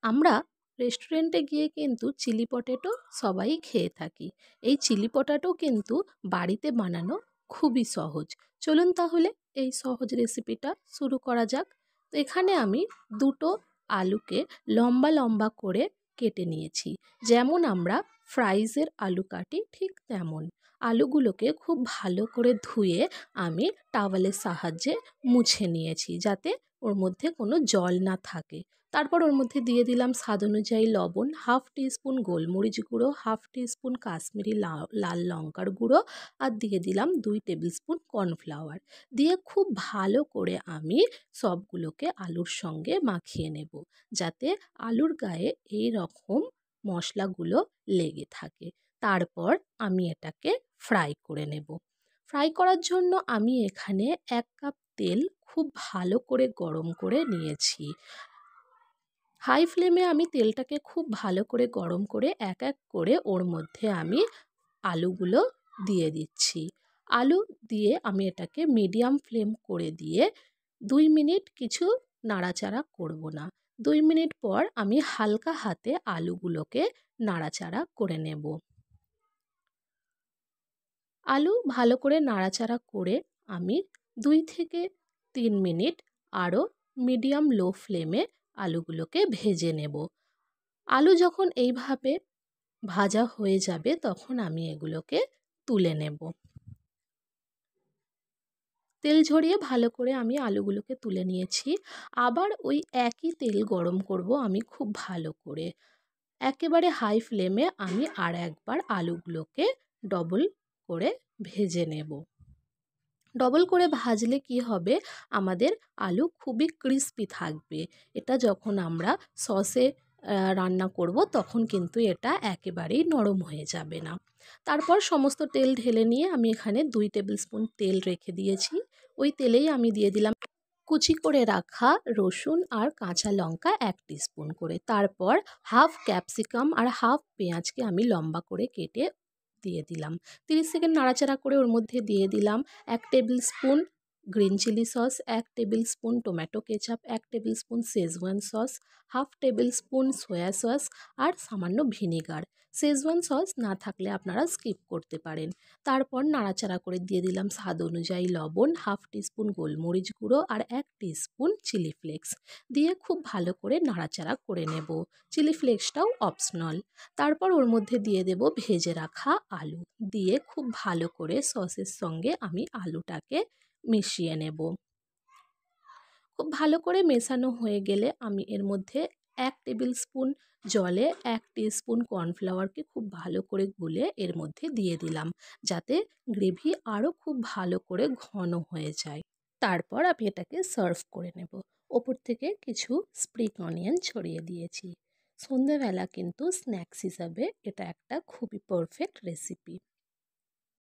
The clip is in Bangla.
আমরা রেস্টুরেন্টে গিয়ে কিন্তু চিলি পটেটো সবাই খেয়ে থাকি। এই চিলি পটেটো কিন্তু বাড়িতে বানানো খুবই সহজ। চলুন তাহলে এই সহজ রেসিপিটা শুরু করা যাক। তো এখানে আমি দুটো আলুকে লম্বা লম্বা করে কেটে নিয়েছি। যেমন আমরা ফ্রাইজের আলু কাটি ঠিক তেমন। আলুগুলোকে খুব ভালো করে ধুয়ে আমি টাওয়ালের সাহায্যে মুছে নিয়েছি, যাতে ওর মধ্যে কোনো জল না থাকে। তারপর ওর মধ্যে দিয়ে দিলাম স্বাদ অনুযায়ী লবণ, হাফ টিস্পুন গোলমরিচ গুঁড়ো, হাফ টিস্পুন কাশ্মীরি লাল লঙ্কার গুঁড়ো, আর দিয়ে দিলাম 2 টেবিল স্পুন কর্নফ্লাওয়ার। দিয়ে খুব ভালো করে আমি সবগুলোকে আলুর সঙ্গে মাখিয়ে নেব, যাতে আলুর গায়ে এই রকম মশলাগুলো লেগে থাকে। তারপর আমি এটাকে ফ্রাই করে নেব। ফ্রাই করার জন্য আমি এখানে 1 কাপ তেল খুব ভালো করে গরম করে নিয়েছি। হাই ফ্লেমে আমি তেলটাকে খুব ভালো করে গরম করে এক এক করে ওর মধ্যে আমি আলুগুলো দিয়ে দিচ্ছি। আলু দিয়ে আমি এটাকে মিডিয়াম ফ্লেম করে দিয়ে 2 মিনিট কিছু নাড়াচাড়া করব না। 2 মিনিট পর আমি হালকা হাতে আলুগুলোকে নাড়াচাড়া করে নেব। আলু ভালো করে নাড়াচাড়া করে আমি 2 থেকে 3 মিনিট আরও মিডিয়াম লো ফ্লেমে আলুগুলোকে ভেজে নেব। আলু যখন এইভাবে ভাজা হয়ে যাবে তখন আমি এগুলোকে তুলে নেব। তেল ঝরিয়ে ভালো করে আমি আলুগুলোকে তুলে নিয়েছি। আবার ওই একই তেল গরম করব আমি খুব ভালো করে। একেবারে হাই ফ্লেমে আমি আর একবার আলুগুলোকে ডবল করে ভেজে নেব। ডবল করে ভাজলে কি হবে, আমাদের আলু খুবই ক্রিস্পি থাকবে। এটা যখন আমরা সসে রান্না করব তখন কিন্তু এটা একেবারেই নরম হয়ে যাবে না। তারপর সমস্ত তেল ঢেলে নিয়ে আমি এখানে 2 টেবিল স্পুন তেল রেখে দিয়েছি। ওই তেলেই আমি দিয়ে দিলাম কুচি করে রাখা রসুন আর কাঁচা লঙ্কা 1 টিস্পুন করে। তারপর হাফ ক্যাপসিকাম আর হাফ পেঁয়াজকে আমি লম্বা করে কেটে দিয়ে দিলাম। 30 সেকেন্ড নাড়াচাড়া করে ওর মধ্যে দিয়ে দিলাম 1 tablespoon green chilli sauce, 1 tablespoon tomato ketchup, 1 tablespoon Schezwan sauce, half tablespoon soya sauce আর সামান্য ভিনেগার। শেজওয়ান সস না থাকলে আপনারা স্কিপ করতে পারেন। তারপর নাড়াচাড়া করে দিয়ে দিলাম স্বাদ অনুযায়ী লবণ, হাফ টিস্পুন গোলমরিচ গুঁড়ো আর 1 টিস্পুন চিলি ফ্লেক্স। দিয়ে খুব ভালো করে নাড়াচাড়া করে নেব। চিলি ফ্লেক্সটাও অপশনাল। তারপর ওর মধ্যে দিয়ে দেব ভেজে রাখা আলু। দিয়ে খুব ভালো করে সসের সঙ্গে আমি আলুটাকে মিশিয়ে নেব। খুব ভালো করে মেশানো হয়ে গেলে আমি এর মধ্যে 1 টেবিল স্পুন জলে 1 টিস্পুন কর্নফ্লাওয়ারকে খুব ভালো করে গুলে এর মধ্যে দিয়ে দিলাম, যাতে গ্রেভি আরও খুব ভালো করে ঘন হয়ে যায়। তারপর আমি এটাকে সার্ভ করে নেব। ওপর থেকে কিছু স্প্রিং অনিয়ন ছড়িয়ে দিয়েছি। সন্ধ্যেবেলা কিন্তু স্ন্যাক্স হিসাবে এটা একটা খুবই পারফেক্ট রেসিপি।